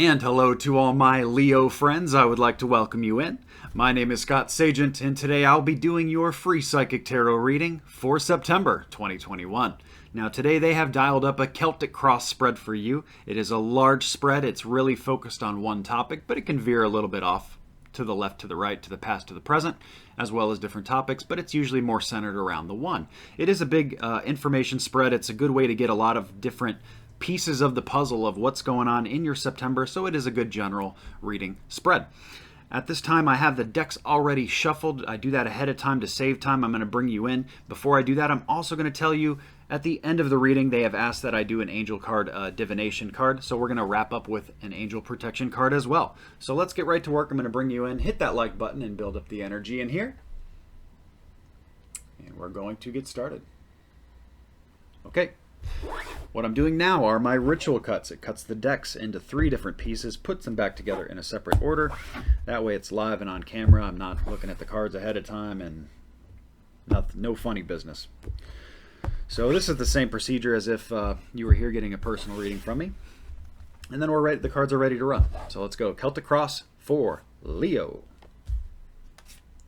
And hello to all my Leo friends. I would like to welcome you in. My name is Scott Sagent, and today I'll be doing your free psychic tarot reading for September 2021. Now, today they have dialed up a Celtic cross spread for you. It is a large spread. It's really focused on one topic, but it can veer a little bit off to the left, to the right, to the past, to the present, as well as different topics, but it's usually more centered around the one. It is a big information spread. It's a good way to get a lot of different pieces of the puzzle of what's going on in your September, so it is a good general reading spread. At this time, I have the decks already shuffled. I do that ahead of time to save time. I'm going to bring you in. Before I do that, I'm also going to tell you at the end of the reading, they have asked that I do an angel card, divination card, so we're going to wrap up with an angel protection card as well. So let's get right to work. I'm going to bring you in, hit that like button, and build up the energy in here. And we're going to get started. Okay. What I'm doing now are my ritual cuts. It cuts the decks into 3 different pieces, puts them back together in a separate order. That way it's live and on camera. I'm not looking at the cards ahead of time and no funny business. So this is the same procedure as if you were here getting a personal reading from me. And then we're ready. The cards are ready to run. So let's go. Celtic Cross for Leo.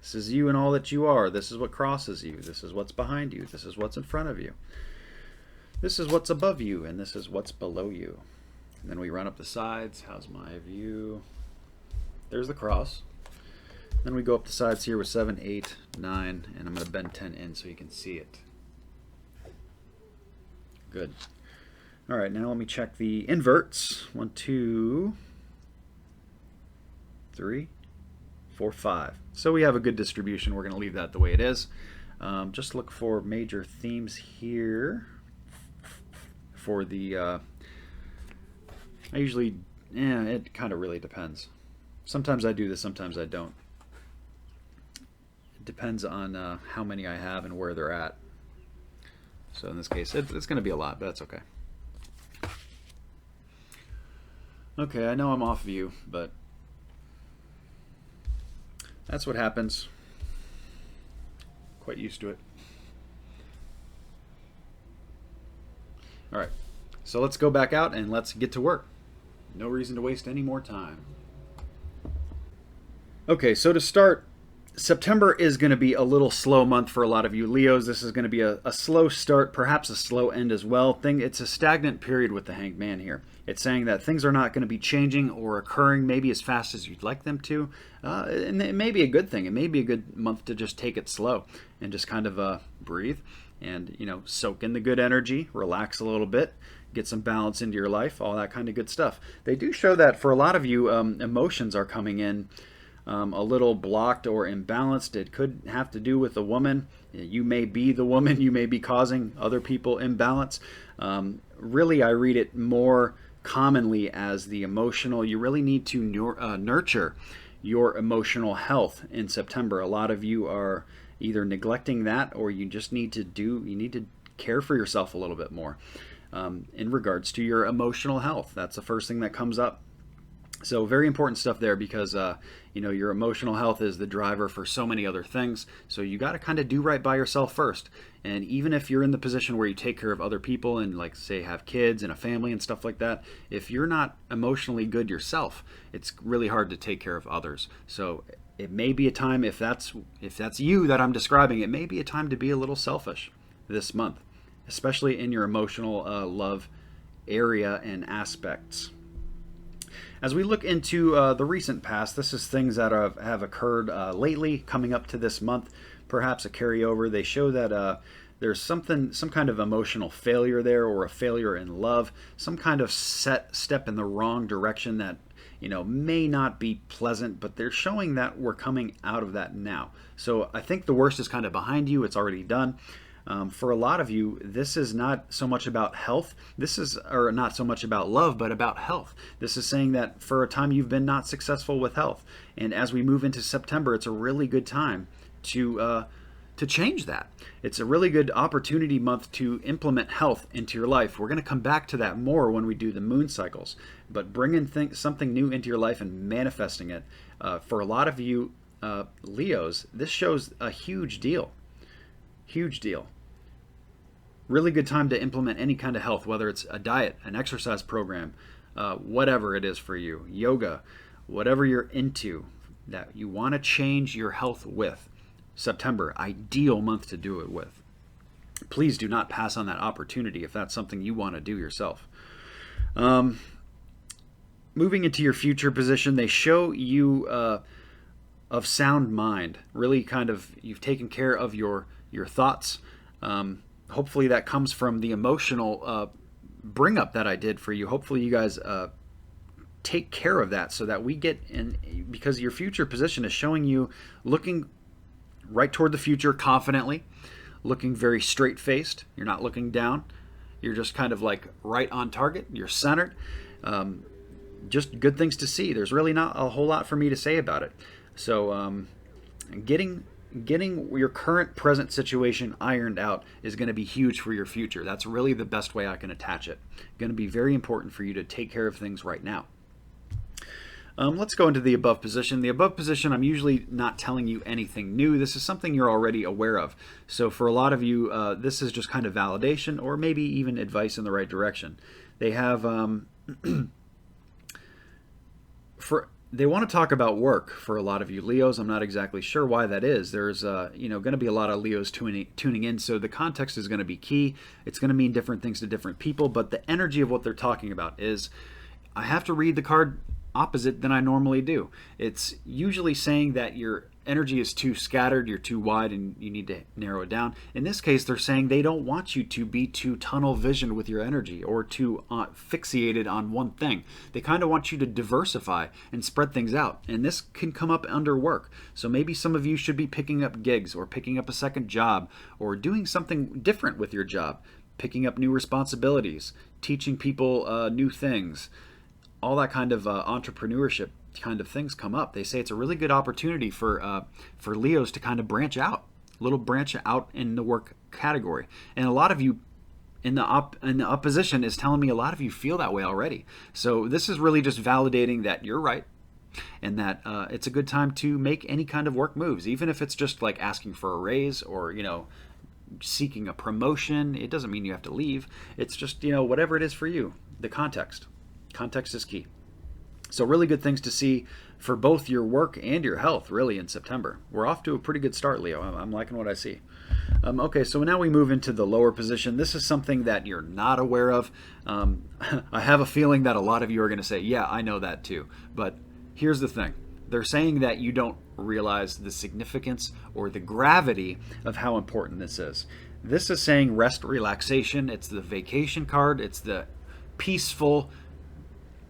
This is you and all that you are. This is what crosses you. This is what's behind you. This is what's in front of you. This is what's above you, and this is what's below you. And then we run up the sides. How's my view? There's the cross. Then we go up the sides here with 7, 8, 9, and I'm going to bend 10 in so you can see it. Good. All right, now let me check the inverts. 1, 2, 3, 4, 5. So we have a good distribution. We're going to leave that the way it is. Just look for major themes here. For the, I usually, it kind of really depends. Sometimes I do this, sometimes I don't. It depends on how many I have and where they're at. So in this case, it's going to be a lot, but that's okay. Okay, I know I'm off view, but that's what happens. Quite used to it. All right, so let's go back out and let's get to work. No reason to waste any more time. Okay, so to start, September is going to be a little slow month for a lot of you Leos. This is going to be a slow start, perhaps a slow end as well. It's a stagnant period with the Hanged Man here. It's saying that things are not going to be changing or occurring maybe as fast as you'd like them to. And it may be a good thing. It may be a good month to just take it slow and just kind of breathe. And, soak in the good energy, relax a little bit, get some balance into your life, all that kind of good stuff. They do show that for a lot of you, emotions are coming in a little blocked or imbalanced. It could have to do with a woman. You may be the woman. You may be causing other people imbalance. Really, I read it more commonly as the emotional. You really need to nurture your emotional health in September. A lot of you are either neglecting that, or you just need to care for yourself a little bit more in regards to your emotional health. That's the first thing that comes up. So very important stuff there, because your emotional health is the driver for so many other things. So you got to kind of do right by yourself first. And even if you're in the position where you take care of other people and, like, say, have kids and a family and stuff like that, if you're not emotionally good yourself, it's really hard to take care of others. So it may be a time, if that's you that I'm describing, it may be a time to be a little selfish this month, especially in your emotional love area and aspects. As we look into the recent past, this is things that have occurred lately, coming up to this month, perhaps a carryover. They show that there's some kind of emotional failure there, or a failure in love, some kind of step in the wrong direction that may not be pleasant, but they're showing that we're coming out of that now. So I think the worst is kind of behind you. It's already done. For a lot of you, this is not so much about health. Or not so much about love, but about health. This is saying that for a time you've been not successful with health. And as we move into September, it's a really good time to change that. It's a really good opportunity month to implement health into your life. We're going to come back to that more when we do the moon cycles. But bringing something new into your life and manifesting it, for a lot of you Leos, this shows a huge deal. Huge deal. Really good time to implement any kind of health, whether it's a diet, an exercise program, whatever it is for you, yoga, whatever you're into, that you want to change your health with. September, ideal month to do it with. Please do not pass on that opportunity if that's something you want to do yourself. Moving into your future position, they show you of sound mind. Really kind of, you've taken care of your thoughts. Hopefully that comes from the emotional bring up that I did for you. Hopefully you guys take care of that so that we get in, because your future position is showing you looking right toward the future confidently, looking very straight faced. You're not looking down. You're just kind of like right on target. You're centered. Just good things to see. There's really not a whole lot for me to say about it. So getting your current present situation ironed out is going to be huge for your future. That's really the best way I can attach it. Going to be very important for you to take care of things right now. Let's go into the above position. The above position, I'm usually not telling you anything new. This is something you're already aware of. So for a lot of you, this is just kind of validation or maybe even advice in the right direction. They have they want to talk about work for a lot of you Leos. I'm not exactly sure why that is. There's going to be a lot of Leos tuning in, so the context is going to be key. It's going to mean different things to different people, but the energy of what they're talking about is, I have to read the card opposite than I normally do. It's usually saying that your energy is too scattered, you're too wide, and you need to narrow it down. In this case, they're saying they don't want you to be too tunnel visioned with your energy or too fixated on one thing. They kind of want you to diversify and spread things out. And this can come up under work. So maybe some of you should be picking up gigs or picking up a second job or doing something different with your job, picking up new responsibilities, teaching people new things. All that kind of entrepreneurship kind of things come up. They say it's a really good opportunity for Leos to kind of branch out in the work category. And a lot of you in the opposition is telling me a lot of you feel that way already. So this is really just validating that you're right, and that it's a good time to make any kind of work moves, even if it's just like asking for a raise or seeking a promotion. It doesn't mean you have to leave. It's just whatever it is for you. The context is key. So really good things to see for both your work and your health, really, in September. We're off to a pretty good start, Leo. I'm liking what I see. Okay, so now we move into the lower position. This is something that you're not aware of. I have a feeling that a lot of you are going to say, yeah, I know that too. But here's the thing. They're saying that you don't realize the significance or the gravity of how important this is. This is saying rest, relaxation. It's the vacation card. It's the peaceful,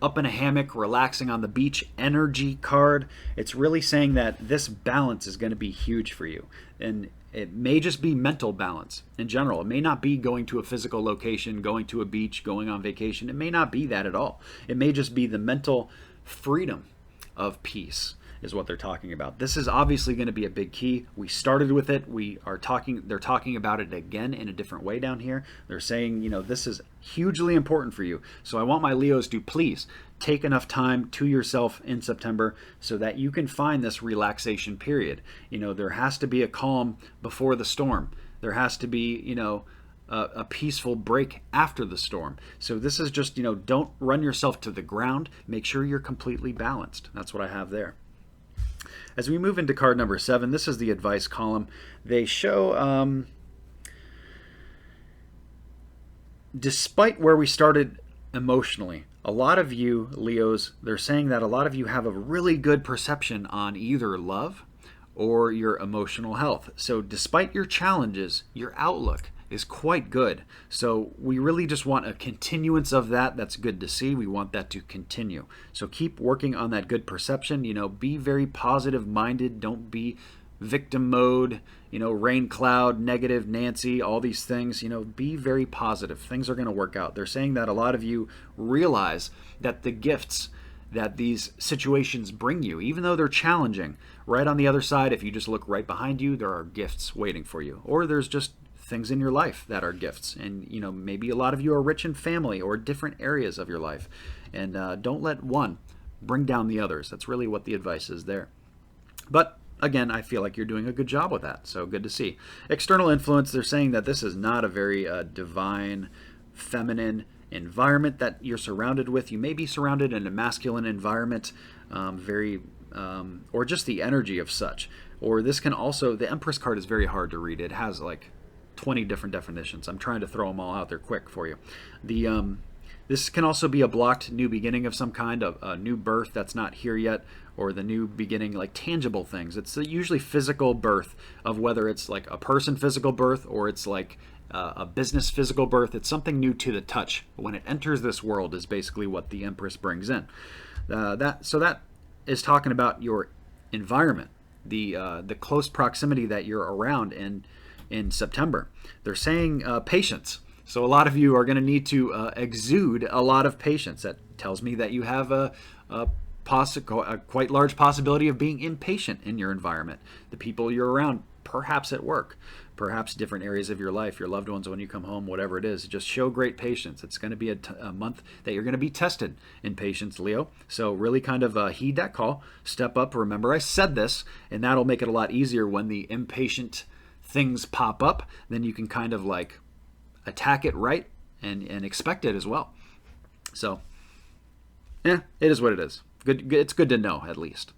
up in a hammock, relaxing on the beach energy card. It's really saying that this balance is going to be huge for you. And it may just be mental balance in general. It may not be going to a physical location, going to a beach, going on vacation. It may not be that at all. It may just be the mental freedom of peace is what they're talking about. This is obviously going to be a big key. We started with it. They're talking about it again in a different way down here. They're saying, this is hugely important for you. So I want my Leos to please take enough time to yourself in September so that you can find this relaxation period. There has to be a calm before the storm. There has to be, a peaceful break after the storm. So this is just, don't run yourself to the ground. Make sure you're completely balanced. That's what I have there. As we move into card number 7, this is the advice column. They show, despite where we started emotionally, a lot of you, Leos, they're saying that a lot of you have a really good perception on either love or your emotional health. So despite your challenges, your outlook is quite good. So we really just want a continuance of that. That's good to see. We want that to continue. So keep working on that good perception. Be very positive minded. Don't be victim mode, rain cloud, negative Nancy, all these things. Be very positive. Things are going to work out. They're saying that a lot of you realize that the gifts that these situations bring you, even though they're challenging, right on the other side, if you just look right behind you, there are gifts waiting for you. Or there's just things in your life that are gifts. And maybe a lot of you are rich in family or different areas of your life. And don't let one bring down the others. That's really what the advice is there. But again, I feel like you're doing a good job with that. So good to see. External influence, they're saying that this is not a very divine, feminine environment that you're surrounded with. You may be surrounded in a masculine environment, or just the energy of such. Or this can also, the Empress card is very hard to read. It has like 20 different definitions. I'm trying to throw them all out there quick for you. This can also be a blocked new beginning of some kind, of a new birth that's not here yet, or the new beginning, like tangible things. It's usually physical birth, of whether it's like a person physical birth or it's like a business physical birth. It's something new to the touch. When it enters this world is basically what the Empress brings in. That is talking about your environment, the close proximity that you're around in September. They're saying patience. So a lot of you are going to need to exude a lot of patience. That tells me that you have a quite large possibility of being impatient in your environment. The people you're around, perhaps at work, perhaps different areas of your life, your loved ones when you come home, whatever it is. Just show great patience. It's going to be a month that you're going to be tested in patience, Leo. So really kind of heed that call. Step up. Remember I said this, and that'll make it a lot easier when the impatient things pop up. Then you can kind of like attack it right and expect it as well. So, it is what it is. Good. It's good to know, at least.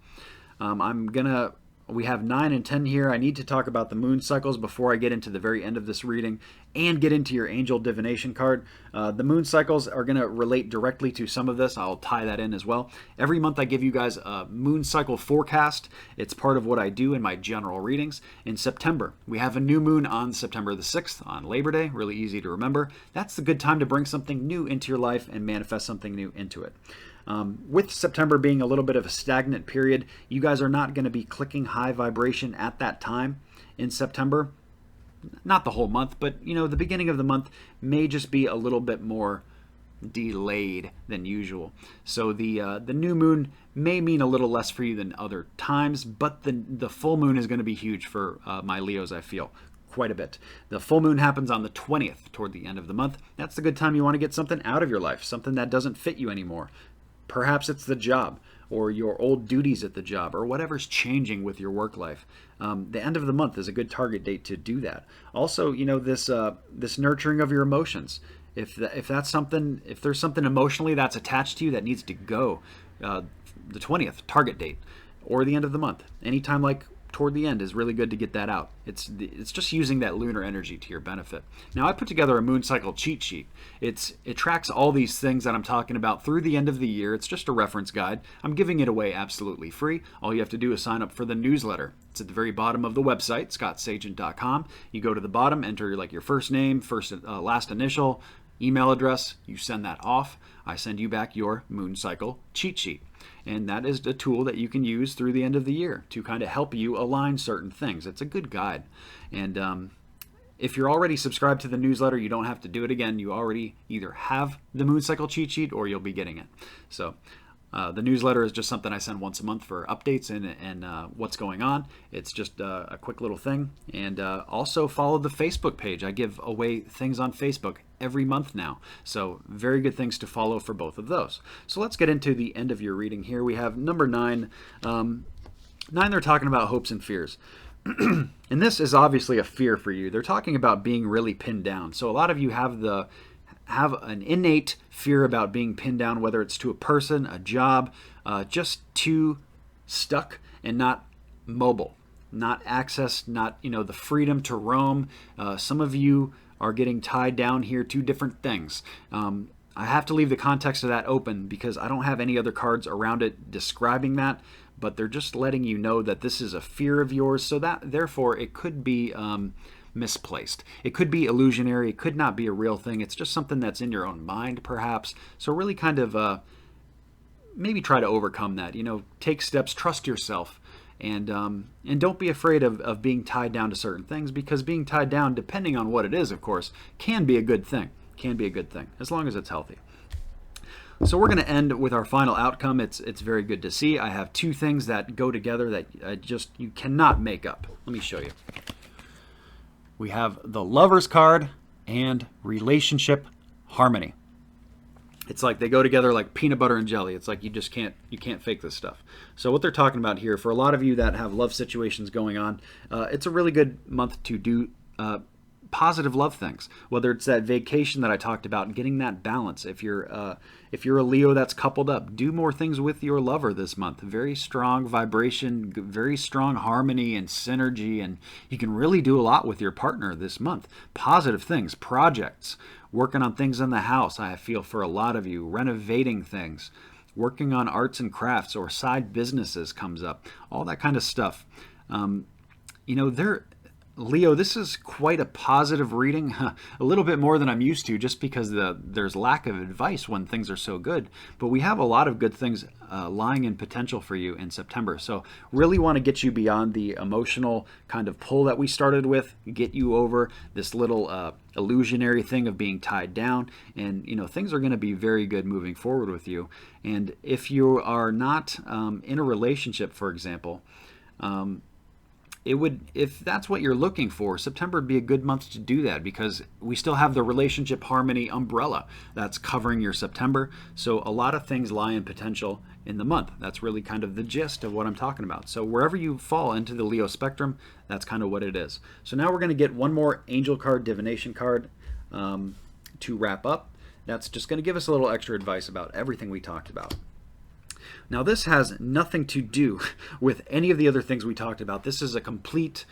We have 9 and 10 here. I need to talk about the moon cycles before I get into the very end of this reading and get into your angel divination card. The moon cycles are going to relate directly to some of this. I'll tie that in as well. Every month I give you guys a moon cycle forecast. It's part of what I do in my general readings. In September, we have a new moon on September the 6th on Labor Day. Really easy to remember. That's the good time to bring something new into your life and manifest something new into it. With September being a little bit of a stagnant period, you guys are not going to be clicking high vibration at that time in September. Not the whole month, but the beginning of the month may just be a little bit more delayed than usual. So the new moon may mean a little less for you than other times, but the full moon is going to be huge for my Leos, I feel. Quite a bit. The full moon happens on the 20th, toward the end of the month. That's the good time you want to get something out of your life, something that doesn't fit you anymore. Perhaps it's the job or your old duties at the job or whatever's changing with your work life. The end of the month is a good target date to do that. Also, this nurturing of your emotions. If there's something emotionally that's attached to you that needs to go, the 20th target date or the end of the month, anytime like toward the end is really good to get that out. It's just using that lunar energy to your benefit. Now I put together a moon cycle cheat sheet. It tracks all these things that I'm talking about through the end of the year. It's just a reference guide. I'm giving it away absolutely free. All you have to do is sign up for the newsletter. It's at the very bottom of the website, scottsagent.com. You go to the bottom, enter like your first name, last initial, email address. You send that off. I send you back your moon cycle cheat sheet. And that is a tool that you can use through the end of the year to kind of help you align certain things. It's a good guide. And if you're already subscribed to the newsletter, you don't have to do it again. You already either have the moon cycle cheat sheet or you'll be getting it. So the newsletter is just something I send once a month for updates and what's going on. It's just a quick little thing. And also follow the Facebook page. I give away things on Facebook every month now. So very good things to follow for both of those. So let's get into the end of your reading here. We have number 9. 9, they're talking about hopes and fears. And this is obviously a fear for you. They're talking about being really pinned down. So a lot of you have an innate fear about being pinned down, whether it's to a person, a job, just too stuck and not mobile, not access, not the freedom to roam. Some of you are getting tied down here to different things. I have to leave the context of that open because I don't have any other cards around it describing that, but they're just letting you know that this is a fear of yours, so that therefore it could be misplaced. It could be illusionary. It could not be a real thing. It's just something that's in your own mind, perhaps. So really kind of maybe try to overcome that. Take steps, trust yourself, and don't be afraid of being tied down to certain things, because being tied down, depending on what it is, of course, can be a good thing. Can be a good thing, as long as it's healthy. So we're going to end with our final outcome. It's very good to see. I have 2 things that go together that you cannot make up. Let me show you. We have the Lover's card and relationship harmony. It's like they go together like peanut butter and jelly. It's like you can't fake this stuff. So what they're talking about here, for a lot of you that have love situations going on, it's a really good month to do positive love things, whether it's that vacation that I talked about and getting that balance. If you're a Leo that's coupled up, do more things with your lover this month. Very strong vibration, very strong harmony and synergy, and you can really do a lot with your partner this month. Positive things, projects, working on things in the house, I feel for a lot of you, renovating things, working on arts and crafts or side businesses comes up, all that kind of stuff. Leo, this is quite a positive reading, a little bit more than I'm used to just because there's lack of advice when things are so good. But we have a lot of good things lying in potential for you in September. So really want to get you beyond the emotional kind of pull that we started with, get you over this little illusionary thing of being tied down. And, things are going to be very good moving forward with you. And if you are not in a relationship, for example, if that's what you're looking for, September would be a good month to do that because we still have the relationship harmony umbrella that's covering your September. So a lot of things lie in potential in the month. That's really kind of the gist of what I'm talking about. So wherever you fall into the Leo spectrum, that's kind of what it is. So now we're going to get one more angel card, divination card to wrap up. That's just going to give us a little extra advice about everything we talked about. Now, this has nothing to do with any of the other things we talked about. This is a complete,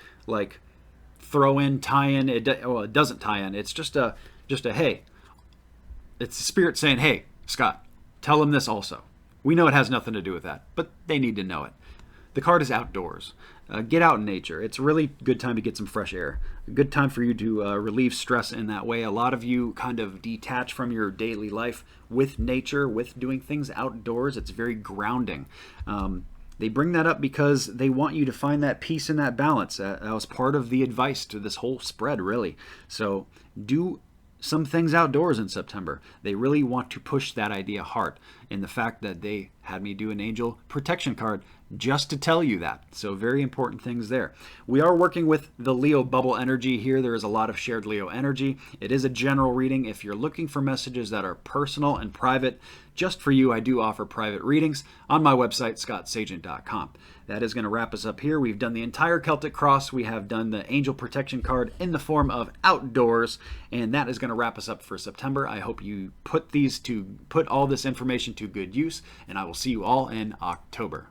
throw-in, tie-in. It doesn't tie in. It's just a hey. It's the spirit saying, hey, Scott, tell them this also. We know it has nothing to do with that, but they need to know it. The card is outdoors. Get out in nature. It's a really good time to get some fresh air. A good time for you to relieve stress in that way. A lot of you kind of detach from your daily life with nature, with doing things outdoors. It's very grounding. They bring that up because they want you to find that peace and that balance. That was part of the advice to this whole spread, really. So do some things outdoors in September. They really want to push that idea hard. And the fact that they had me do an angel protection card just to tell you that. So very important things there. We are working with the Leo bubble energy here. There is a lot of shared Leo energy. It is a general reading. If you're looking for messages that are personal and private, just for you, I do offer private readings on my website, scottsagent.com. That is going to wrap us up here. We've done the entire Celtic cross. We have done the angel protection card in the form of outdoors, and that is going to wrap us up for September. I hope you put all this information to good use, and I will see you all in October.